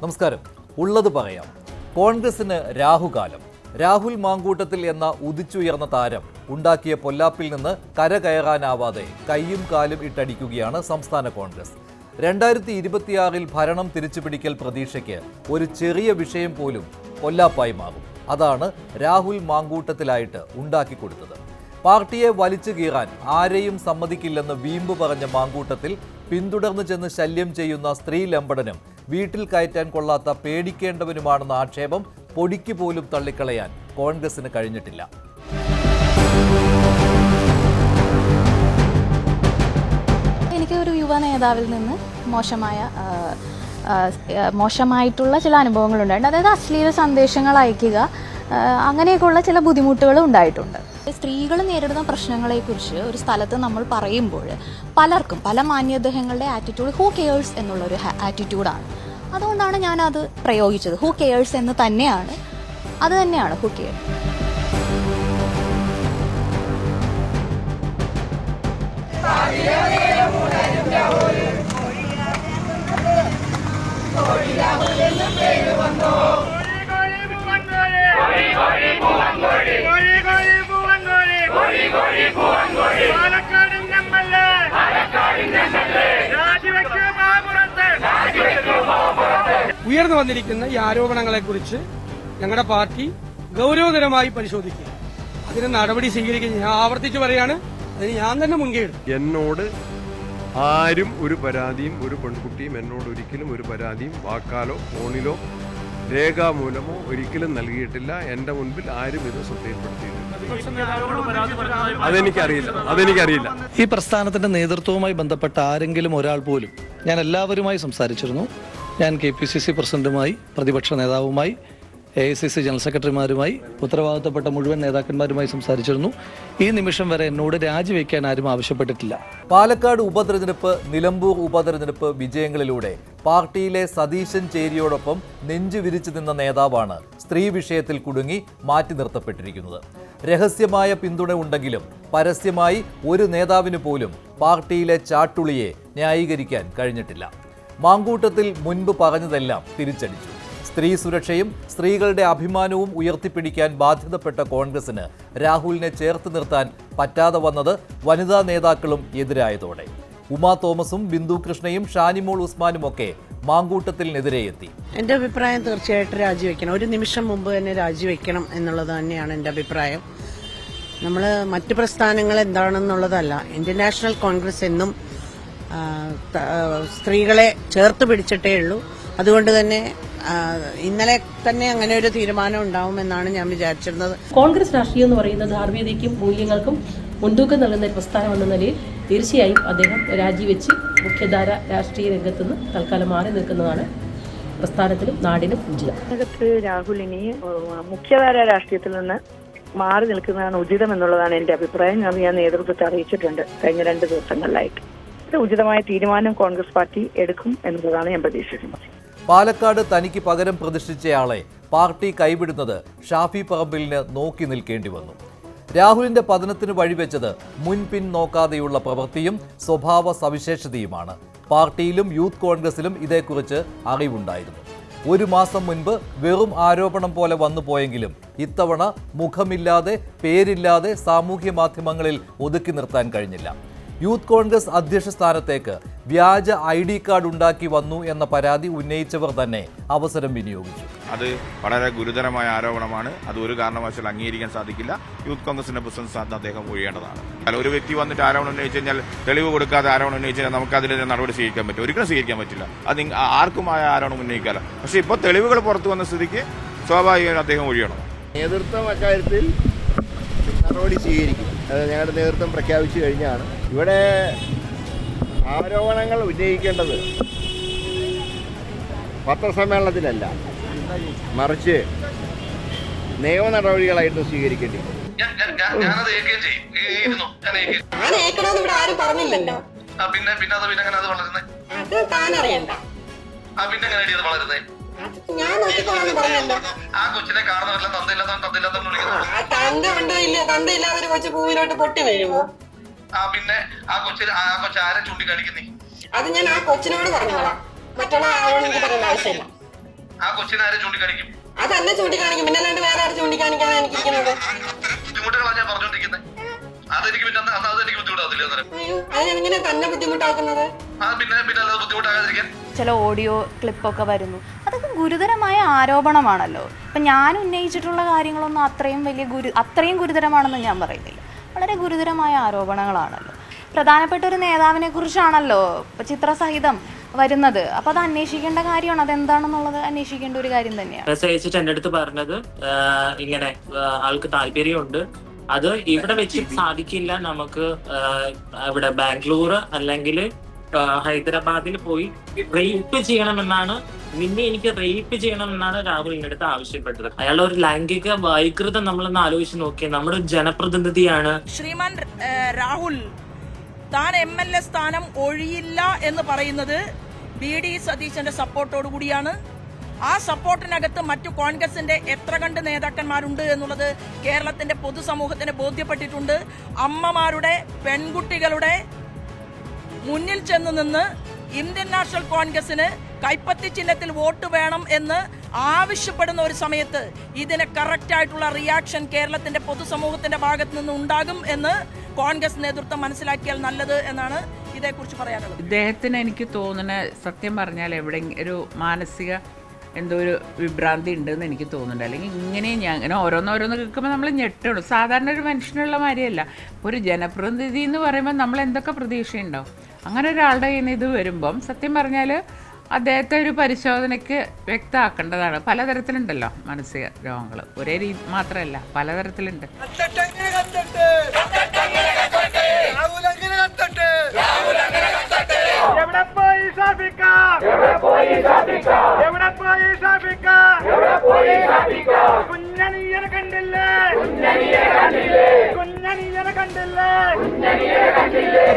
നമസ്കാരം. ഉള്ളത് പറയാം. കോൺഗ്രസിന് രാഹുകാലം. രാഹുൽ മാങ്കൂട്ടത്തിൽ എന്ന ഉദിച്ചുയർന്ന താരം ഉണ്ടാക്കിയ പൊല്ലാപ്പിൽ നിന്ന് കരകയറാനാവാതെ കൈയും കാലും ഇട്ടടിക്കുകയാണ് സംസ്ഥാന കോൺഗ്രസ്. 2026 ഭരണം തിരിച്ചുപിടിക്കൽ പ്രതീക്ഷയ്ക്ക് ഒരു ചെറിയ വിഷയം പോലും പൊല്ലാപ്പായി മാറും. അതാണ് രാഹുൽ മാങ്കൂട്ടത്തിലായിട്ട് ഉണ്ടാക്കിക്കൊടുത്തത്. പാർട്ടിയെ വലിച്ചു കീറാൻ ആരെയും സമ്മതിക്കില്ലെന്ന് വീമ്പ് പറഞ്ഞ മാങ്കൂട്ടത്തിൽ പിന്തുടർന്നു ചെന്ന് ശല്യം ചെയ്യുന്ന സ്ത്രീ ലംബടനും വീട്ടിൽ കയറ്റാൻ കൊള്ളാത്ത പേടിക്കേണ്ടവനുമാണെന്ന ആക്ഷേപം പൊടിക്ക് പോലും തള്ളിക്കളയാൻ കോൺഗ്രസിന് കഴിഞ്ഞിട്ടില്ല. എനിക്ക് ഒരു യുവ നേതാവിൽ നിന്ന് മോശമായിട്ടുള്ള ചില അനുഭവങ്ങൾ ഉണ്ടായിട്ടുണ്ട്. അതായത് അശ്ലീല സന്ദേശങ്ങൾ അയക്കുക, അങ്ങനെയൊക്കെയുള്ള ചില ബുദ്ധിമുട്ടുകളും ഉണ്ടായിട്ടുണ്ട്. സ്ത്രീകൾ നേരിടുന്ന പ്രശ്നങ്ങളെക്കുറിച്ച് ഒരു സ്ഥലത്ത് നമ്മൾ പറയുമ്പോൾ പലർക്കും പല മാന്യദേഹങ്ങളുടെ ആറ്റിറ്റ്യൂഡ് ഹൂ കെയേഴ്സ് എന്നുള്ളൊരു ആറ്റിറ്റ്യൂഡാണ്. അതുകൊണ്ടാണ് ഞാനത് പ്രയോഗിച്ചത്. ഹൂ കെയേഴ്സ് എന്ന് തന്നെയാണ്, അത് തന്നെയാണ് ഹൂ കെയേഴ്സ്. ഉയർന്നു വന്നിരിക്കുന്ന ഈ ആരോപണങ്ങളെക്കുറിച്ച് ഞങ്ങളുടെ പാർട്ടി ഗൗരവതരമായി പരിശോധിക്കുക, അതിന് നടപടി സ്വീകരിക്കുക. ഞാൻ ആവർത്തിച്ചു പറയാണ്, അതിന് ഞാൻ തന്നെ മുൻകൈ എടുക്കും. എന്നോട് ആരും ഒരു പരാതിയും, ഒരു പെൺകുട്ടിയും എന്നോട് ഒരിക്കലും ഒരു പരാതിയും വാക്കാലോ ഫോണിലോ രേഖാമൂലമോ ഒരിക്കലും നൽകിയിട്ടില്ല. എന്റെ മുൻപിൽ ആരും ഇത് ശ്രദ്ധയിൽപ്പെടുത്തിയിട്ടില്ല. അതെനിക്കറിയില്ല. ഈ പ്രസ്ഥാനത്തിന്റെ നേതൃത്വവുമായി ബന്ധപ്പെട്ട ആരെങ്കിലും ഒരാൾ പോലും, ഞാൻ എല്ലാവരുമായി സംസാരിച്ചിരുന്നു. ഞാൻ KPCC പ്രസിഡന്റുമായി, പ്രതിപക്ഷ നേതാവുമായി, AICC ജനറൽ സെക്രട്ടറിമാരുമായി, ഉത്തരവാദിത്തപ്പെട്ട മുഴുവൻ നേതാക്കന്മാരുമായി സംസാരിച്ചിരുന്നു. ഈ നിമിഷം വരെ എന്നോട് രാജിവെക്കാൻ ആരും ആവശ്യപ്പെട്ടിട്ടില്ല. പാലക്കാട് ഉപതെരഞ്ഞെടുപ്പ്, നിലമ്പൂർ ഉപതെരഞ്ഞെടുപ്പ് വിജയങ്ങളിലൂടെ പാർട്ടിയിലെ സതീശൻ ചേരിയോടൊപ്പം നെഞ്ചു വിരിച്ചു നിന്ന നേതാവാണ് സ്ത്രീ വിഷയത്തിൽ കുടുങ്ങി മാറ്റി നിർത്തപ്പെട്ടിരിക്കുന്നത്. രഹസ്യമായ പിന്തുണ ഉണ്ടെങ്കിലും പരസ്യമായി ഒരു നേതാവിന് പോലും പാർട്ടിയിലെ ചാട്ടുളിയെ ന്യായീകരിക്കാൻ കഴിഞ്ഞിട്ടില്ല. മാങ്കൂട്ടത്തിൽ മുൻപ് പറഞ്ഞതെല്ലാം തിരിച്ചടിച്ചു. സ്ത്രീ സുരക്ഷയും സ്ത്രീകളുടെ അഭിമാനവും ഉയർത്തിപ്പിടിക്കാൻ ബാധ്യതപ്പെട്ട കോൺഗ്രസിന് രാഹുലിനെ ചേർത്ത് നിർത്താൻ പറ്റാതെ വന്നത് വനിതാ നേതാക്കളും എതിരായതോടെ. ഉമാ തോമസും ബിന്ദു കൃഷ്ണയും ഷാനിമോൾ ഉസ്മാനുമൊക്കെ മാങ്കൂട്ടത്തിനെതിരെ എത്തി. എൻ്റെ അഭിപ്രായം തീർച്ചയായിട്ടും രാജിവെക്കണം. ഒരു നിമിഷം മുമ്പ് തന്നെ രാജിവെക്കണം എന്നുള്ളത് തന്നെയാണ് എൻ്റെ അഭിപ്രായം. നമ്മൾ മറ്റ് പ്രസ്ഥാനങ്ങൾ എന്താണെന്നുള്ളതല്ല, ഇന്ത്യൻ നാഷണൽ കോൺഗ്രസ് എന്നും സ്ത്രീകളെ ചേർത്ത് പിടിച്ചിട്ടേ ഉള്ളൂ. അതുകൊണ്ട് തന്നെ ഇന്നലെ തന്നെ അങ്ങനെ ഒരു തീരുമാനം ഉണ്ടാവുമെന്നാണ് ഞാൻ വിചാരിച്ചിരുന്നത്. കോൺഗ്രസ് രാഷ്ട്രീയം എന്ന് പറയുന്നത് ധാർമ്മികതയ്ക്കും മൂല്യങ്ങൾക്കും മുൻതൂക്കം നൽകുന്ന ഒരു പ്രസ്ഥാനം എന്ന നിലയിൽ തീർച്ചയായും അദ്ദേഹം രാജിവെച്ച് മുഖ്യധാര രാഷ്ട്രീയ രംഗത്തുനിന്ന് തൽക്കാലം മാറി നിൽക്കുന്നതാണ് പ്രസ്ഥാനത്തിനും നാടിനും ഉചിതം. രാഹുലിനെ മുഖ്യധാര രാഷ്ട്രീയത്തിൽ നിന്ന് മാറി നിൽക്കുന്നതാണ് ഉചിതം എന്നുള്ളതാണ് എന്റെ അഭിപ്രായം. അത് ഞാൻ നേതൃത്വത്തെ അറിയിച്ചിട്ടുണ്ട് കഴിഞ്ഞ 2 ദിവസങ്ങളിലായിട്ട്. ഉചിതമായ തീരുമാനം കോൺഗ്രസ് പാർട്ടി എടുക്കും എന്നുള്ളതാണ് ഞാൻ പ്രതീക്ഷിക്കുന്നത്. പാലക്കാട് തനിക്ക് പകരം പ്രതിഷ്ഠിച്ചയാളെ പാർട്ടി കൈവിടുന്നത് ഷാഫി പറമ്പിലിന് നോക്കി നിൽക്കേണ്ടി വന്നു. രാഹുലിന്റെ പതനത്തിന് വഴിവെച്ചത് മുൻപിൻ നോക്കാതെയുള്ള പ്രവൃത്തിയും സ്വഭാവ സവിശേഷതയുമാണ്. പാർട്ടിയിലും യൂത്ത് കോൺഗ്രസിലും ഇതേക്കുറിച്ച് അറിവുണ്ടായിരുന്നു. 1 മാസം മുൻപ് വെറും ആരോപണം പോലെ വന്നു പോയെങ്കിലും ഇത്തവണ മുഖമില്ലാതെ, പേരില്ലാതെ സാമൂഹ്യ മാധ്യമങ്ങളിൽ ഒതുക്കി നിർത്താൻ കഴിഞ്ഞില്ല. യൂത്ത് കോൺഗ്രസ് അധ്യക്ഷ സ്ഥാനത്തേക്ക് വ്യാജ ID കാർഡ് ഉണ്ടാക്കി വന്നു എന്ന പരാതി ഉന്നയിച്ചവർ തന്നെ അവസരം വിനിയോഗിച്ചു. അത് വളരെ ഗുരുതരമായ ആരോപണമാണ്. അത് ഒരു കാരണവശാലും അംഗീകരിക്കാൻ സാധിക്കില്ല. യൂത്ത് കോൺഗ്രസിന്റെ പ്രസിഡന്റ് സ്ഥാനത്ത് അദ്ദേഹം ഒഴിയേണ്ടതാണ്. ഒരു വ്യക്തി വന്നിട്ട് ആരോപണം ഉന്നയിച്ചു കഴിഞ്ഞാൽ, തെളിവ് കൊടുക്കാതെ ആരോപണം ഉന്നയിച്ചു കഴിഞ്ഞാൽ നമുക്ക് അതിന് നടപടി സ്വീകരിക്കാൻ പറ്റും? ഒരിക്കലും സ്വീകരിക്കാൻ പറ്റില്ല. അത് ആർക്കുമായ ആരോപണം ഉന്നയിക്കാലോ. പക്ഷെ ഇപ്പോൾ തെളിവുകൾ പുറത്തു വന്ന സ്ഥിതിക്ക് സ്വാഭാവികമായും അദ്ദേഹം ഒഴിയണം. നേതൃത്വം അക്കാര്യത്തിൽ നടപടി സ്വീകരിക്കും. അത് ഞങ്ങളുടെ നേതൃത്വം പ്രഖ്യാപിച്ചു കഴിഞ്ഞാണ്. ഇവിടെ ആരോപണങ്ങൾ ഉന്നയിക്കേണ്ടത് പത്രസമ്മേളനത്തിലല്ല, മറിച്ച് നിയമ നടപടികളായിട്ട് സ്വീകരിക്കേണ്ടി. ഞാൻ ആ കൊച്ചിനെ കാണുന്നവരെല്ലാം തന്തയില്ലാതൊരു കൊച്ചു പൂവിലോട്ട് പൊട്ടി വീഴുമോ? പിന്നെ ആ കൊച്ചാരെ ചൂണ്ടിക്കാണിക്കുന്നേ? അത് ഞാൻ ആ കൊച്ചിനോട് പറഞ്ഞോളാം, മറ്റുള്ള ആളോട് എനിക്ക് പറയേണ്ട ആവശ്യമില്ല. ആ കൊച്ചിനെ ആരെ ചൂണ്ടിക്കാണിക്കും? അതെന്നെ ചൂണ്ടിക്കാണിക്കും, പിന്നെ അല്ലാണ്ട് വേറെ ആരും ചൂണ്ടിക്കാണിക്കാനാണ് എനിക്കിരിക്കുന്നത്. ബുദ്ധിമുട്ടുകളാണ് ഞാൻ പറഞ്ഞോണ്ടിരിക്കുന്നത്. അതെനിക്ക് പിന്നെ അതെനിക്ക് ബുദ്ധിമുട്ടാകത്തില്ല. അയ്യോ, അതിനെങ്ങനെ തന്നെ ബുദ്ധിമുട്ടാക്കുന്നത്? പിന്നെ അല്ലാതെ ബുദ്ധിമുട്ടാകാതിരിക്കാൻ ചില ഓഡിയോ ക്ലിപ്പൊക്കെ വരുന്നു. അതൊക്കെ ഗുരുതരമായ ആരോപണമാണല്ലോ. ഇപ്പം ഞാൻ ഉന്നയിച്ചിട്ടുള്ള കാര്യങ്ങളൊന്നും അത്രയും ഗുരുതരമാണെന്ന് ഞാൻ പറയുന്നില്ല. വളരെ ഗുരുതരമായ ആരോപണങ്ങളാണല്ലോ. പ്രധാനപ്പെട്ട ഒരു നേതാവിനെ കുറിച്ചാണല്ലോ ഇപ്പം ചിത്രസഹിതം വരുന്നത്. അപ്പോൾ അത് അന്വേഷിക്കേണ്ട കാര്യമാണ്. അതെന്താണെന്നുള്ളത് അന്വേഷിക്കേണ്ട ഒരു കാര്യം തന്നെയാണ്. മെസ്സേജ് അയച്ചിട്ട് എൻ്റെ അടുത്ത് പറഞ്ഞത് ഇങ്ങനെ ആൾക്ക് താല്പര്യമുണ്ട്, അത് ഇവിടെ വെച്ച് സാധിക്കില്ല, നമുക്ക് ഇവിടെ ബാംഗ്ലൂർ അല്ലെങ്കിൽ ഹൈദരാബാദിൽ പോയി റേപ്പ് ചെയ്യണമെന്നാണ്, നിന്നെ എനിക്ക് റേപ്പ് ചെയ്യണമെന്നാണ് രാഹുൽ എൻ്റെ അടുത്ത് ആവശ്യപ്പെട്ടത്. അയാളുടെ ഒരു ലൈംഗിക വൈകൃതം നമ്മളൊന്ന് ആലോചിച്ച് നോക്കിയാൽ, നമ്മുടെ ഒരു ജനപ്രതിനിധിയാണ് ശ്രീമാൻ രാഹുൽ. താൻ MLA സ്ഥാനം ഒഴിയില്ല എന്ന് പറയുന്നത് BD സതീശന്റെ സപ്പോർട്ടോടു കൂടിയാണ്. ആ സപ്പോർട്ടിനകത്ത് മറ്റു കോൺഗ്രസിന്റെ എത്ര കണ്ട് നേതാക്കന്മാരുണ്ട് എന്നുള്ളത് കേരളത്തിന്റെ പൊതുസമൂഹത്തിന് ബോധ്യപ്പെട്ടിട്ടുണ്ട്. അമ്മമാരുടെ, പെൺകുട്ടികളുടെ മുന്നിൽ ചെന്ന് നിന്ന് ഇന്ത്യൻ നാഷണൽ കോൺഗ്രസിന് കൈപ്പത്തി ചിഹ്നത്തിൽ വോട്ട് വേണം എന്ന് ആവശ്യപ്പെടുന്ന ഒരു സമയത്ത് ഇതിന് കറക്റ്റായിട്ടുള്ള റിയാക്ഷൻ കേരളത്തിന്റെ പൊതുസമൂഹത്തിന്റെ ഭാഗത്ത് നിന്ന് ഉണ്ടാകും എന്ന് കോൺഗ്രസ് നേതൃത്വം മനസ്സിലാക്കിയാൽ നല്ലത് എന്നാണ് ഇതേക്കുറിച്ച് പറയാനുള്ളത്. ഇദ്ദേഹത്തിന് എനിക്ക് തോന്നുന്ന, സത്യം പറഞ്ഞാൽ എവിടെ ഒരു മാനസിക എന്തോ ഒരു വിഭ്രാന്തി ഉണ്ടെന്ന് എനിക്ക് തോന്നുന്നുണ്ട്. അല്ലെങ്കിൽ ഇങ്ങനെ ഓരോന്നോരോന്ന് കേൾക്കുമ്പോൾ നമ്മൾ ഞെട്ടുള്ളൂ. സാധാരണ ഒരു മനുഷ്യനുള്ള മാതിരിയല്ല. ഒരു ജനപ്രതിനിധി എന്ന് പറയുമ്പോൾ നമ്മൾ എന്തൊക്കെ പ്രതീക്ഷയുണ്ടാവും. അങ്ങനെ ഒരാളുടെ കയ്യിൽ നിന്ന് ഇത് വരുമ്പം സത്യം പറഞ്ഞാൽ അദ്ദേഹത്തെ ഒരു പരിശോധനയ്ക്ക് വ്യക്തമാക്കേണ്ടതാണ്. പലതരത്തിലുണ്ടല്ലോ മാനസിക രോഗങ്ങൾ, ഒരേ രീതി മാത്രമല്ല, പലതരത്തിലുണ്ട്.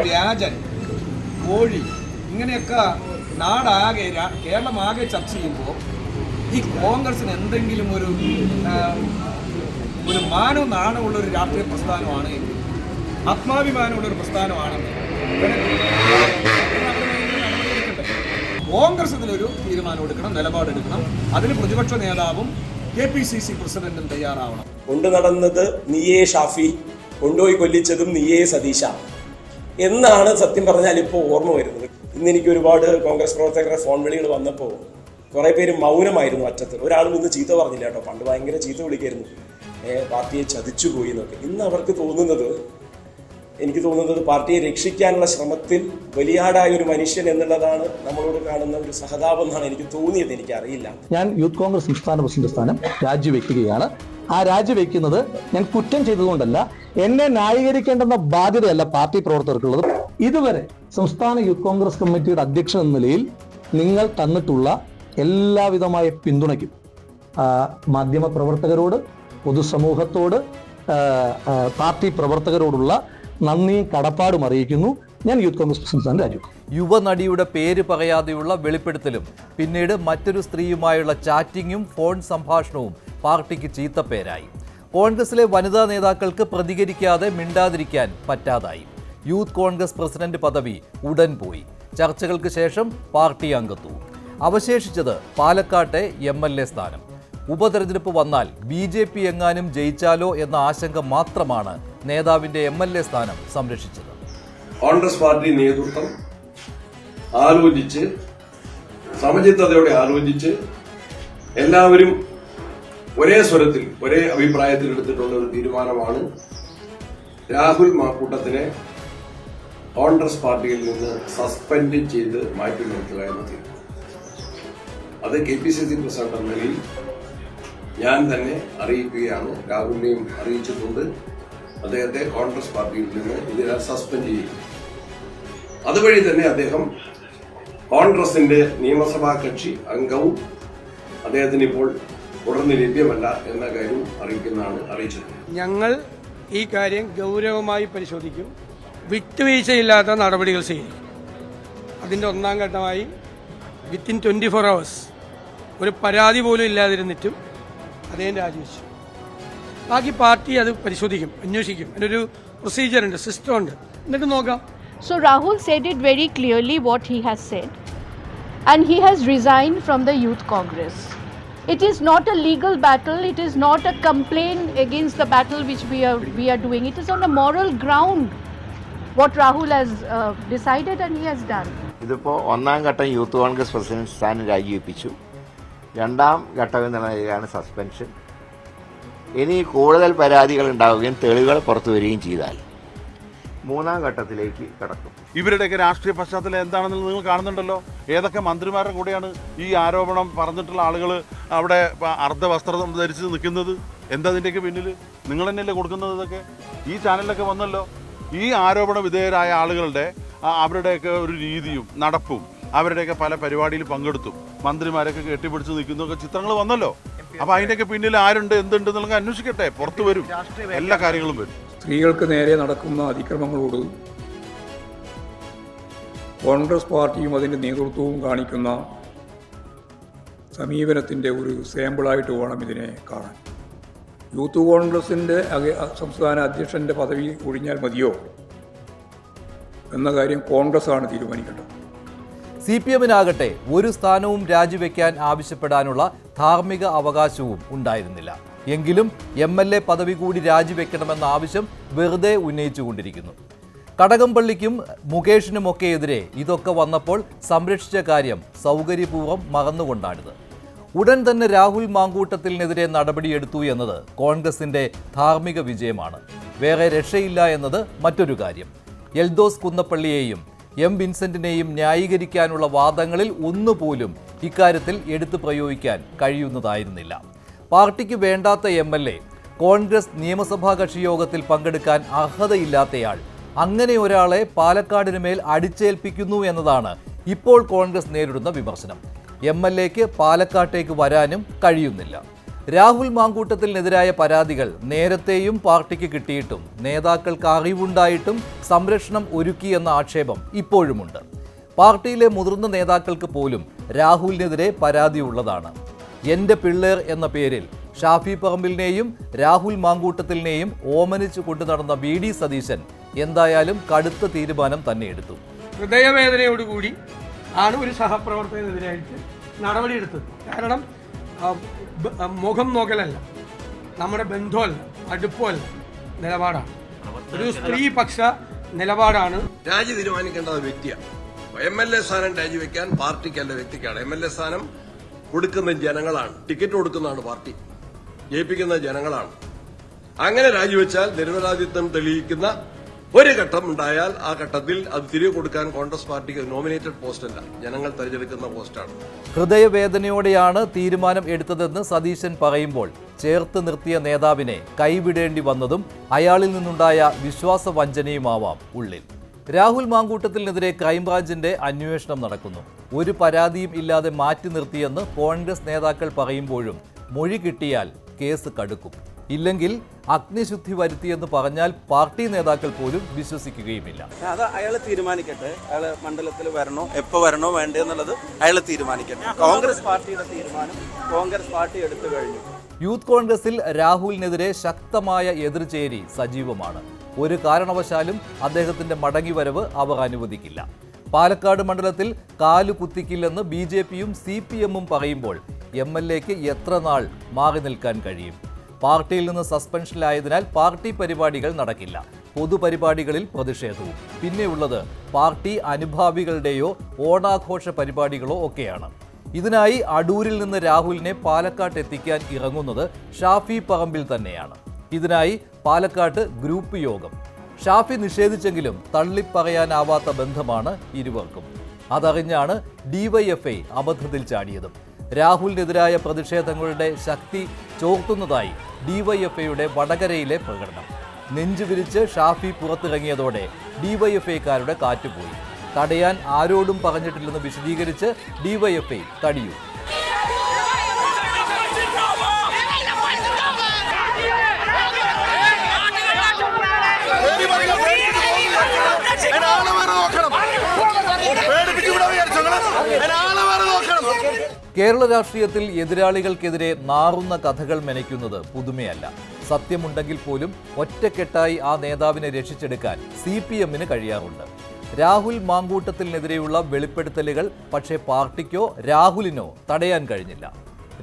വ്യാജൻ, കോഴി, ഇങ്ങനെയൊക്കെ നാടാകെ, കേരളമാകെ ചർച്ച ചെയ്യുമ്പോൾ ഈ കോൺഗ്രസിന് എന്തെങ്കിലും ഒരു മാനവും നാണമുള്ള ഒരു രാഷ്ട്രീയ പ്രസ്ഥാനമാണ് എങ്കിൽ, ആത്മാഭിമാനമുള്ളൊരു പ്രസ്ഥാനമാണെന്ന് കോൺഗ്രസ് ഇതിലൊരു തീരുമാനം എടുക്കണം, നിലപാടെടുക്കണം. അതിന് പ്രതിപക്ഷ നേതാവും KPCC പ്രസിഡന്റും തയ്യാറാവണം. കൊണ്ടു നടന്നത് നീയേ ഷാഫി, കൊണ്ടുപോയി കൊല്ലിച്ചതും നീയേ സതീശ എന്നാണ് സത്യം പറഞ്ഞാൽ ഇപ്പോൾ ഓർമ്മ വരുന്നത്. ഇന്ന് എനിക്ക് ഒരുപാട് കോൺഗ്രസ് പ്രവർത്തകരുടെ ഫോൺ വിളികൾ വന്നപ്പോൾ കുറേ പേര് മൗനമായിരുന്നു അറ്റത്ത്. ഒരാളും ഇന്ന് ചീത്ത പറഞ്ഞില്ല കേട്ടോ. പണ്ട് ഭയങ്കര ചീത്ത വിളിക്കായിരുന്നു, പാർട്ടിയെ ചതിച്ചു പോയി എന്നൊക്കെ. ഇന്ന് അവർക്ക് എനിക്ക് തോന്നുന്നത് പാർട്ടിയെ രക്ഷിക്കാനുള്ള ശ്രമത്തിൽ വലിയാടായ ഒരു മനുഷ്യൻ എന്നുള്ളതാണ് നമ്മളോട് കാണുന്ന ഒരു സഹതാപം എന്നാണ് എനിക്ക് തോന്നിയത്. എനിക്കറിയില്ല. ഞാൻ യൂത്ത് കോൺഗ്രസ് സംസ്ഥാന പ്രസിഡന്റ് സ്ഥാനം രാജിവെക്കുകയാണ്. ആ രാജിവെക്കുന്നത് ഞാൻ കുറ്റം ചെയ്തതുകൊണ്ടല്ല, എന്നെ ന്യായീകരിക്കേണ്ടെന്ന ബാധ്യതയല്ല പാർട്ടി പ്രവർത്തകർക്കുള്ളത്. ഇതുവരെ സംസ്ഥാന യൂത്ത് കോൺഗ്രസ് കമ്മിറ്റിയുടെ അധ്യക്ഷൻ എന്ന നിലയിൽ നിങ്ങൾ തന്നിട്ടുള്ള എല്ലാവിധമായ പിന്തുണയ്ക്കും മാധ്യമ പ്രവർത്തകരോട്, പൊതുസമൂഹത്തോട്, പാർട്ടി പ്രവർത്തകരോടുള്ള നന്ദിയും കടപ്പാടും അറിയിക്കുന്നു. ഞാൻ യൂത്ത് കോൺഗ്രസ് പ്രസിഡന്റ് രാജു. യുവനടിയുടെ പേര് പറയാതെയുള്ള വെളിപ്പെടുത്തലും പിന്നീട് മറ്റൊരു സ്ത്രീയുമായുള്ള ചാറ്റിങ്ങും ഫോൺ സംഭാഷണവും പാർട്ടിക്ക് ചീത്തപ്പേരായി. കോൺഗ്രസിലെ വനിതാ നേതാക്കൾക്ക് പ്രതികരിക്കാതെ മിണ്ടാതിരിക്കാൻ പറ്റാതായി. യൂത്ത് കോൺഗ്രസ് പ്രസിഡന്റ് പദവി ഉടൻ പോയി. ചർച്ചകൾക്ക് ശേഷം പാർട്ടി അംഗത്വവും. അവശേഷിച്ചത് പാലക്കാട്ടെ MLA സ്ഥാനം. ഉപതെരഞ്ഞെടുപ്പ് വന്നാൽ BJP എങ്ങാനും ജയിച്ചാലോ എന്ന ആശങ്ക മാത്രമാണ് നേതാവിന്റെ MLA സ്ഥാനം സംരക്ഷിച്ചത്. കോൺഗ്രസ് പാർട്ടി നേതൃത്വം ആലോചിച്ച്, സമചിത്തതയോടെ ആലോചിച്ച്, എല്ലാവരും ഒരേ സ്വരത്തിൽ, ഒരേ അഭിപ്രായത്തിൽ എടുത്തിട്ടുള്ള ഒരു തീരുമാനമാണ് രാഹുൽ മാക്കൂട്ടത്തിനെ കോൺഗ്രസ് പാർട്ടിയിൽ നിന്ന് സസ്പെൻഡ് ചെയ്ത് മാറ്റി നിർത്തുക എന്ന തീരുമാനം. അത് KPCC പ്രസിഡന്റ് എന്ന നിലയിൽ ഞാൻ തന്നെ അറിയിക്കുകയാണ്. രാഹുലിനെയും അറിയിച്ചിട്ടുണ്ട്. അദ്ദേഹത്തെ കോൺഗ്രസ് പാർട്ടിയിൽ നിന്ന് ഇതിനാൽ സസ്പെൻഡ് ചെയ്യും. അതുവഴി തന്നെ അദ്ദേഹം കോൺഗ്രസിന്റെ നിയമസഭാ കക്ഷി അംഗവും അദ്ദേഹത്തിന് ഇപ്പോൾ തുടർന്ന് ലഭ്യമല്ല എന്ന കാര്യം അറിയിച്ചത്. ഞങ്ങൾ ഈ കാര്യം ഗൗരവമായി പരിശോധിക്കും. വിട്ടുവീഴ്ചയില്ലാത്ത നടപടികൾ സ്വീകരിക്കും. അതിൻ്റെ ഒന്നാം ഘട്ടമായി വിത്തിൻ 24 hours ഒരു പരാതി പോലും ഇല്ലാതിരുന്നിട്ടും അദ്ദേഹം രാജിവെച്ചു. ബാക്കി പാർട്ടി അത് പരിശോധിക്കും, അന്വേഷിക്കും. അതിനൊരു പ്രൊസീജിയർ ഉണ്ട്, സിസ്റ്റം ഉണ്ട്. എന്നിട്ട് നോക്കാം. So Rahul said it very clearly what he has said, and he has resigned from the Youth Congress. It is not a legal battle. It is not a complaint against the battle which we are doing. It is on a moral ground what Rahul has decided and he has done. ഇതിപ്പോൾ ഒന്നാം ഘട്ടം youth Congress president സ്ഥാനം രാജിവെപ്പിച്ചു. രണ്ടാം ഘട്ടം എന്ന നിലയിലാണ് suspension. ഇനി കൂടുതൽ പരാതികൾ ഉണ്ടാവുകയും തെളിവുകൾ പുറത്തു വരികയും ചെയ്താൽ മൂന്നാം ഘട്ടത്തിലേക്ക് കടക്കും. ഇവരുടെയൊക്കെ രാഷ്ട്രീയ പശ്ചാത്തലം എന്താണെന്ന് നിങ്ങൾ കാണുന്നുണ്ടല്ലോ. ഏതൊക്കെ മന്ത്രിമാരുടെ കൂടെയാണ് ഈ ആരോപണം പറഞ്ഞിട്ടുള്ള ആളുകൾ അവിടെ അർദ്ധവസ്ത്രം ധരിച്ച് നിൽക്കുന്നത്? എന്താ അതിൻ്റെയൊക്കെ പിന്നിൽ? നിങ്ങൾ തന്നെയല്ലേ കൊടുക്കുന്നത്? ഇതൊക്കെ ഈ ചാനലിലൊക്കെ വന്നല്ലോ. ഈ ആരോപണ വിധേയരായ ആളുകളുടെ അവരുടെയൊക്കെ ഒരു രീതിയും നടപ്പും അവരുടെയൊക്കെ പല പരിപാടിയിൽ പങ്കെടുത്തും മന്ത്രിമാരൊക്കെ കെട്ടിപ്പിടിച്ച് നിൽക്കുന്നതൊക്കെ ചിത്രങ്ങൾ വന്നല്ലോ. അപ്പോൾ അതിൻ്റെയൊക്കെ പിന്നിൽ ആരുണ്ട് എന്തുണ്ട് എന്നുള്ളത് അന്വേഷിക്കട്ടെ, പുറത്തു വരും, എല്ലാ കാര്യങ്ങളും വരും. സ്ത്രീകൾക്ക് നേരെ നടക്കുന്ന അതിക്രമങ്ങളോട് കോൺഗ്രസ് പാർട്ടിയും അതിൻ്റെ നേതൃത്വവും കാണിക്കുന്ന സമീപനത്തിൻ്റെ ഒരു സാമ്പിളായിട്ട് വേണം ഇതിനെ കാണാൻ. യൂത്ത് കോൺഗ്രസിൻ്റെ സംസ്ഥാന അധ്യക്ഷൻ്റെ പദവി ഒഴിഞ്ഞാൽ മതിയോ എന്ന കാര്യം കോൺഗ്രസ്സാണ് തീരുമാനിക്കേണ്ടത്. CPM-നാകട്ടെ ഒരു സ്ഥാനവും രാജിവെക്കാൻ ആവശ്യപ്പെടാനുള്ള ധാർമ്മിക അവകാശവും ഉണ്ടായിരുന്നില്ല. എങ്കിലും MLA പദവി കൂടി രാജിവെക്കണമെന്ന ആവശ്യം വെറുതെ ഉന്നയിച്ചുകൊണ്ടിരിക്കുന്നു. കടകംപള്ളിക്കും മുകേഷിനുമൊക്കെ എതിരെ ഇതൊക്കെ വന്നപ്പോൾ സംരക്ഷിച്ച കാര്യം സൗകര്യപൂർവ്വം മറന്നുകൊണ്ടാണിത്. ഉടൻ തന്നെ രാഹുൽ മാങ്കൂട്ടത്തിനെതിരെ നടപടിയെടുത്തു എന്നത് കോൺഗ്രസിൻ്റെ ധാർമ്മിക വിജയമാണ്. വേറെ രക്ഷയില്ല എന്നത് മറ്റൊരു കാര്യം. എൽദോസ് കുന്നപ്പള്ളിയെയും M. വിൻസെന്റിനെയും ന്യായീകരിക്കാനുള്ള വാദങ്ങളിൽ ഒന്നുപോലും ഇക്കാര്യത്തിൽ എടുത്തു പ്രയോഗിക്കാൻ കഴിയുന്നതായിരുന്നില്ല. പാർട്ടിക്ക് വേണ്ടാത്ത MLA, കോൺഗ്രസ് നിയമസഭാ കക്ഷിയോഗത്തിൽ പങ്കെടുക്കാൻ അർഹതയില്ലാത്തയാൾ, അങ്ങനെ ഒരാളെ പാലക്കാടിന് മേൽ അടിച്ചേൽപ്പിക്കുന്നു എന്നതാണ് ഇപ്പോൾ കോൺഗ്രസ് നേരിടുന്ന വിമർശനം. MLAക്ക് പാലക്കാട്ടേക്ക് വരാനും കഴിയുന്നില്ല. രാഹുൽ മാങ്കൂട്ടത്തിനെതിരായ പരാതികൾ നേരത്തെയും പാർട്ടിക്ക് കിട്ടിയിട്ടും നേതാക്കൾക്ക് അറിവുണ്ടായിട്ടും സംരക്ഷണം ഒരുക്കിയെന്ന ആക്ഷേപം ഇപ്പോഴുമുണ്ട്. പാർട്ടിയിലെ മുതിർന്ന നേതാക്കൾക്ക് പോലും രാഹുലിനെതിരെ പരാതിയുള്ളതാണ്. എൻ്റെ പിള്ളേർ എന്ന പേരിൽ ഷാഫി പറമ്പിലിനെയും രാഹുൽ മാങ്കൂട്ടത്തിനെയും ഓമനിച്ചു കൊണ്ടു നടന്ന VD സതീശൻ എന്തായാലും കടുത്ത തീരുമാനം തന്നെ എടുത്തു. ഹൃദയവേദനയോടുകൂടി ആണ് ഒരു സഹപ്രവർത്തകനെതിരായിട്ട് നടപടിയെടുത്തത്. കാരണം മുഖം നോക്കലല്ല, നമ്മുടെ ബന്ധമല്ല, അടുപ്പമല്ല, നിലപാടാണ്. ഒരു സ്ത്രീപക്ഷ നിലപാടാണ്. രാജി തീരുമാനിക്കേണ്ടത് വ്യക്തിയാണ്. MLA സ്ഥാനം രാജിവെക്കാൻ പാർട്ടിക്കല്ല, വ്യക്തിക്കാണ്. MLA സ്ഥാനം കൊടുക്കുന്ന ജനങ്ങളാണ്, ടിക്കറ്റ് കൊടുക്കുന്നതാണ് പാർട്ടി, ജയിപ്പിക്കുന്ന ജനങ്ങളാണ്. അങ്ങനെ രാജിവെച്ചാൽ നിരപരാധിത്വം തെളിയിക്കുന്ന ഒരു ഘട്ടം ഉണ്ടായാൽ ആ ഘട്ടത്തിൽ അത് തിരികെ കൊടുക്കാൻ കോൺഗ്രസ് പാർട്ടിക്ക് നോമിനേറ്റഡ് പോസ്റ്റല്ല, ജനങ്ങൾ തെരഞ്ഞെടുക്കുന്ന പോസ്റ്റാണ്. ഹൃദയവേദനയോടെയാണ് തീരുമാനം എടുത്തതെന്ന് സതീശൻ പറയുമ്പോൾ ചേർത്ത് നിർത്തിയ നേതാവിനെ കൈവിടേണ്ടി വന്നതും അയാളിൽ നിന്നുണ്ടായ വിശ്വാസവഞ്ചനയുമാവാം ഉള്ളിൽ. രാഹുൽ മാങ്കൂട്ടത്തിനെതിരെ ക്രൈംബ്രാഞ്ചിന്റെ അന്വേഷണം നടക്കുന്നു. ഒരു പരാതിയും ഇല്ലാതെ മാറ്റി നിർത്തിയെന്ന് കോൺഗ്രസ് നേതാക്കൾ പറയുമ്പോഴും മൊഴി കിട്ടിയാൽ കേസ് കടുക്കും. ഇല്ലെങ്കിൽ അഗ്നിശുദ്ധി വരുത്തിയെന്ന് പറഞ്ഞാൽ പാർട്ടി നേതാക്കൾ പോലും വിശ്വസിക്കുകയുമില്ല. അത് അയാൾ തീരുമാനിക്കട്ടെ. അയാൾ മണ്ഡലത്തിൽ വരണോ, എപ്പോൾ വരണോ വേണ്ടേ എന്നുള്ളത് അയാൾ തീരുമാനിക്കട്ടെ. കോൺഗ്രസ് പാർട്ടിയുടെ തീരുമാനം കോൺഗ്രസ് പാർട്ടി എടുത്തു കഴിഞ്ഞു. യൂത്ത് കോൺഗ്രസിൽ രാഹുലിനെതിരെ ശക്തമായ എതിർചേരി സജീവമാണ്. ഒരു കാരണവശാലും അദ്ദേഹത്തിന്റെ മടങ്ങിവരവ് അവർ അനുവദിക്കില്ല. പാലക്കാട് മണ്ഡലത്തിൽ കാലു കുത്തിക്കില്ലെന്ന് BJPയും CPM-ഉം പറയുമ്പോൾ MLAക്ക് എത്ര നാൾ മാറി നിൽക്കാൻ കഴിയും? പാർട്ടിയിൽ നിന്ന് സസ്പെൻഷനിലായതിനാൽ പാർട്ടി പരിപാടികൾ നടക്കില്ല. പൊതുപരിപാടികളിൽ പ്രതിഷേധവും. പിന്നെയുള്ളത് പാർട്ടി അനുഭാവികളുടെയോ ഓണാഘോഷ പരിപാടികളോ ഒക്കെയാണ്. ഇതിനായി അടൂരിൽ നിന്ന് രാഹുലിനെ പാലക്കാട്ട് എത്തിക്കാൻ ഇറങ്ങുന്നത് ഷാഫി പറമ്പിൽ തന്നെയാണ്. ഇതിനായി പാലക്കാട്ട് ഗ്രൂപ്പ് യോഗം. ഷാഫി നിഷേധിച്ചെങ്കിലും തള്ളിപ്പറയാനാവാത്ത ബന്ധമാണ് ഇരുവർക്കും. അതറിഞ്ഞാണ് DYFI അബദ്ധത്തിൽ ചാടിയതും. രാഹുലിനെതിരായ പ്രതിഷേധങ്ങളുടെ ശക്തി ചോർത്തുന്നതായി DYFIയുടെ വടകരയിലെ പ്രകടനം. നെഞ്ചുവിരിച്ച് ഷാഫി പുറത്തിറങ്ങിയതോടെ DYFIക്കാരുടെ കാറ്റുപോയി. തടയാൻ ആരോടും പറഞ്ഞിട്ടില്ലെന്ന് വിശദീകരിച്ച് DYFI തടിയു. കേരള രാഷ്ട്രീയത്തിൽ എതിരാളികൾക്കെതിരെ നാറുന്ന കഥകൾ മെനയ്ക്കുന്നത് പുതുമയല്ല. സത്യമുണ്ടെങ്കിൽ പോലും ഒറ്റക്കെട്ടായി ആ നേതാവിനെ രക്ഷിച്ചെടുക്കാൻ CPM-ന് കഴിയാറുണ്ട്. രാഹുൽ മാങ്കൂട്ടത്തിനെതിരെയുള്ള വെളിപ്പെടുത്തലുകൾ പക്ഷേ പാർട്ടിക്കോ രാഹുലിനോ തടയാൻ കഴിഞ്ഞില്ല.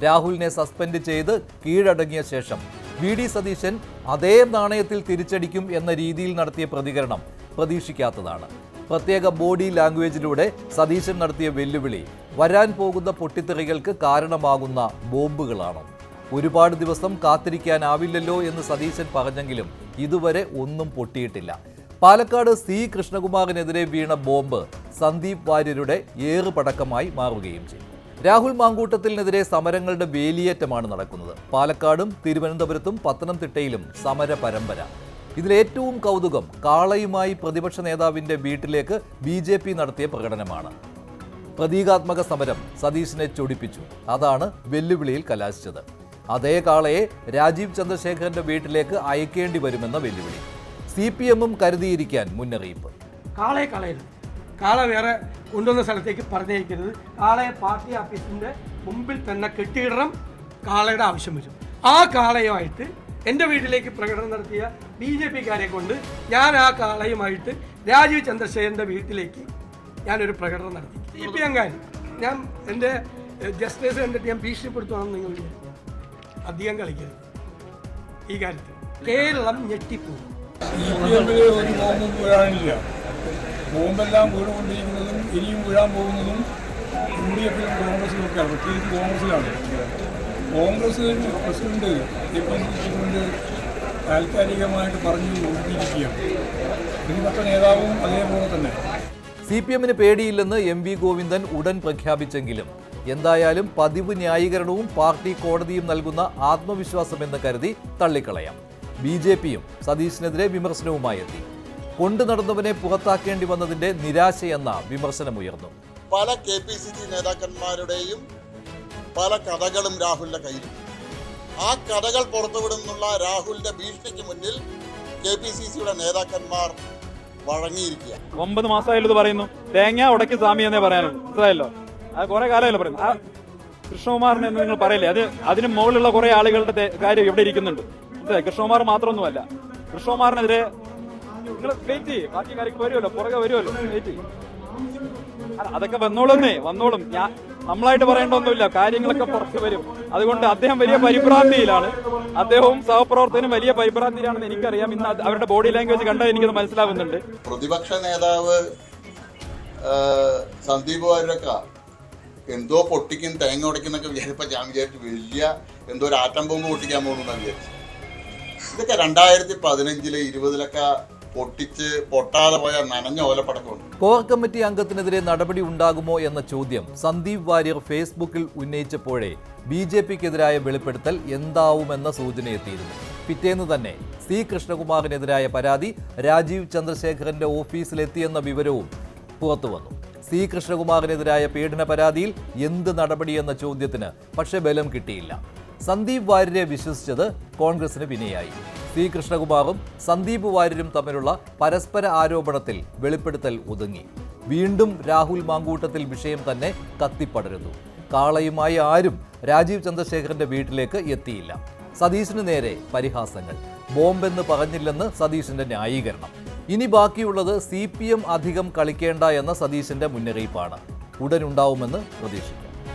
രാഹുലിനെ സസ്പെൻഡ് ചെയ്ത് കീഴടങ്ങിയ ശേഷം വി ഡി സതീശൻ അതേ നാണയത്തിൽ തിരിച്ചടിക്കും എന്ന രീതിയിൽ നടത്തിയ പ്രതികരണം പ്രതീക്ഷിക്കാത്തതാണ്. പ്രത്യേക ബോഡി ലാംഗ്വേജിലൂടെ സതീശൻ നടത്തിയ വെല്ലുവിളി വരാൻ പോകുന്ന പൊട്ടിത്തെറികൾക്ക് കാരണമാകുന്ന ബോംബുകളാണ്. ഒരുപാട് ദിവസം കാത്തിരിക്കാനാവില്ലല്ലോ എന്ന് സതീശൻ പറഞ്ഞെങ്കിലും ഇതുവരെ ഒന്നും പൊട്ടിയിട്ടില്ല. പാലക്കാട് സി കൃഷ്ണകുമാറിനെതിരെ വീണ ബോംബ് സന്ദീപ് വാര്യരുടെ ഏറുപടക്കമായി മാറുകയും ചെയ്തു. രാഹുൽ മാങ്കൂട്ടത്തിനെതിരെ സമരങ്ങളുടെ വേലിയേറ്റമാണ് നടക്കുന്നത്. പാലക്കാടും തിരുവനന്തപുരത്തും പത്തനംതിട്ടയിലും സമര പരമ്പര. ഇതിലേറ്റവും കൗതുകം കാളയുമായി പ്രതിപക്ഷ നേതാവിന്റെ വീട്ടിലേക്ക് BJP നടത്തിയ പ്രകടനമാണ്. പ്രതീകാത്മക സമരം സതീശനെ ചൊടിപ്പിച്ചു. അതാണ് വെല്ലുവിളിയിൽ കലാശിച്ചത്. അതേ കാളയെ രാജീവ് ചന്ദ്രശേഖരന്റെ വീട്ടിലേക്ക് അയക്കേണ്ടി വരുമെന്ന വെല്ലുവിളി. CPM-ഉം കരുതിയിരിക്കാൻ മുന്നറിയിപ്പ്. കാളയെ കളയരുത്, കാള വേറെ കൊണ്ടുവന്ന സ്ഥലത്തേക്ക് പറഞ്ഞയക്കരുത്. കാളയെ പാർട്ടി ഓഫീസിന്റെ മുമ്പിൽ തന്നെ കെട്ടിയിടണം. കാളയുടെ ആവശ്യം വരും. ആ കാളയുമായിട്ട് എൻ്റെ വീട്ടിലേക്ക് പ്രകടനം നടത്തിയ BJP-കാരെ കൊണ്ട് ഞാൻ ആ കാളയുമായിട്ട് രാജീവ് ചന്ദ്രശേഖരൻ്റെ വീട്ടിലേക്ക് ഞാനൊരു പ്രകടനം നടത്തി. CPM-കാർ ഞാൻ എൻ്റെ ജസ്റ്റിസ് കണ്ടിട്ട് ഞാൻ ഭീഷണിപ്പെടുത്തുവാണെന്ന് നിങ്ങൾ അധികം കളിക്കരുത്. ഈ കാര്യത്തിൽ കേരളം ഞെട്ടിപ്പോകും. ഒരു ബോംബും വീഴാനില്ല. ബോംബെല്ലാം വീണുകൊണ്ടിരിക്കുന്നതും ഇനിയും വീഴാൻ പോകുന്നതും UDF-ലും കോൺഗ്രസിലൊക്കെയാണ്. പ്രത്യേകിച്ച് കോൺഗ്രസിലാണ്. കോൺഗ്രസ് പ്രസിഡന്റ് പ്രസിഡന്റ് താൽക്കാലികമായിട്ട് പറഞ്ഞു ഒഴിഞ്ഞിരിക്കുകയാണ്. പ്രതിപക്ഷ നേതാവും അതേപോലെ തന്നെ. CPM-ന് പേടിയില്ലെന്ന് MV ഗോവിന്ദൻ ഉടൻ പ്രഖ്യാപിച്ചെങ്കിലും എന്തായാലും പതിവ് ന്യായീകരണവും പാർട്ടി കോടതിയും നൽകുന്ന ആത്മവിശ്വാസമെന്ന് കരുതി തള്ളിക്കളയാം. BJP-യും സതീശിനെതിരെ വിമർശനവുമായി എത്തി. കൊണ്ടു നടന്നവനെ പുറത്താക്കേണ്ടി വന്നതിന്റെ നിരാശയെന്ന വിമർശനമുയർന്നു. പല KPCC നേതാക്കന്മാരുടെയും പല കഥകളും രാഹുലിന്റെ കയ്യിലുണ്ട്. ആ കഥകൾ പുറത്തുവിടുന്നുള്ള രാഹുലിന്റെ ഭീഷണിക്ക് മുന്നിൽ KPCC-യുടെ നേതാക്കന്മാർ വഴങ്ങിയിരിക്കുക. 9 മാസമായാലും ഇത് പറയുന്നു. തേങ്ങ ഉടക്കി സ്വാമി എന്നേ പറയാനുള്ളൂ. മനസ്സിലായല്ലോ? അത് കുറെ കാലമല്ലോ പറയുന്നു. ആ കൃഷ്ണകുമാറിനെ എന്ന് നിങ്ങൾ പറയില്ലേ, അതിന് മുകളിലുള്ള കുറെ ആളുകളുടെ കാര്യം ഇവിടെ ഇരിക്കുന്നുണ്ട്. കൃഷ്ണകുമാർ മാത്രമൊന്നുമല്ല. കൃഷ്ണകുമാറിനെതിരെ നിങ്ങൾ വെയിറ്റ് ചെയ്യും. ബാക്കി കാര്യം വരുമല്ലോ, പുറകെ വരുമല്ലോ, വെയിറ്റ് ചെയ്യും. അതൊക്കെ വന്നോളും. നമ്മളായിട്ട് പറയേണ്ടതൊന്നുമില്ല. കാര്യങ്ങളൊക്കെ പുറത്ത് വരും. അതുകൊണ്ട് അദ്ദേഹം വലിയ പരിഭ്രാന്തിയിലാണ്. അദ്ദേഹവും സഹപ്രവർത്തകനും വലിയ പരിഭ്രാന്തിയിലാണെന്ന് എനിക്കറിയാം. ഇന്ന് അവരുടെ ബോഡി ലാംഗ്വേജ് കണ്ടാൽ എനിക്കത് മനസ്സിലാവുന്നുണ്ട്. പ്രതിപക്ഷ നേതാവ് സന്ദീപ് വാര്യരൊക്കെ എന്തോ പൊട്ടിക്കും തേങ്ങ ഉടയ്ക്കുന്നൊക്കെ വിചാരിച്ചപ്പോൾ ഞാൻ വിചാരിച്ചു വലിയ എന്തോ ഒരു ആറ്റം ബോംബ് പൊട്ടിക്കാൻ പോകുന്നതാണ് വിചാരിച്ചു. ഇതൊക്കെ 2015-ല് 20-ലൊക്കെ പൊട്ടിച്ച് പൊട്ടാതെ പോയ നനഞ്ഞ ഓലപ്പടക്കമുണ്ട്. കോർ കമ്മിറ്റി അംഗത്തിനെതിരെ നടപടി ഉണ്ടാകുമോ എന്ന ചോദ്യം സന്ദീപ് വാര്യർ ഫേസ്ബുക്കിൽ ഉന്നയിച്ചപ്പോഴേ BJP-ക്കെതിരായ വെളിപ്പെടുത്തൽ എന്താവുമെന്ന സൂചനയെത്തിയിരുന്നു. പിറ്റേന്ന് തന്നെ സി കൃഷ്ണകുമാറിനെതിരായ പരാതി രാജീവ് ചന്ദ്രശേഖരന്റെ ഓഫീസിലെത്തിയെന്ന വിവരവും പുറത്തുവന്നു. സി കൃഷ്ണകുമാറിനെതിരായ പീഡന പരാതിയിൽ എന്ത് നടപടിയെന്ന ചോദ്യത്തിന് പക്ഷേ ബലം കിട്ടിയില്ല. സന്ദീപ് വാര്യരെ വിശ്വസിച്ചത് കോൺഗ്രസിന് വിനയായി. സി കൃഷ്ണകുമാറും സന്ദീപ് വാര്യരും തമ്മിലുള്ള പരസ്പര ആരോപണത്തിൽ വെളിപ്പെടുത്തൽ ഒതുങ്ങി. വീണ്ടും രാഹുൽ മാങ്കൂട്ടത്തിൽ വിഷയം തന്നെ കത്തിപ്പടരുന്നു. കാളയുമായി ആരും രാജീവ് ചന്ദ്രശേഖരന്റെ വീട്ടിലേക്ക് എത്തിയില്ല. സതീശിന് നേരെ പരിഹാസങ്ങൾ. ബോംബെന്ന് പറഞ്ഞില്ലെന്ന് സതീശിന്റെ ന്യായീകരണം. ഇനി ബാക്കിയുള്ളത് CPM അധികം കളിക്കേണ്ട എന്ന സതീശിന്റെ മുന്നറിയിപ്പാണ്. ഉടനുണ്ടാവുമെന്ന് പ്രതീക്ഷിക്കുന്നു.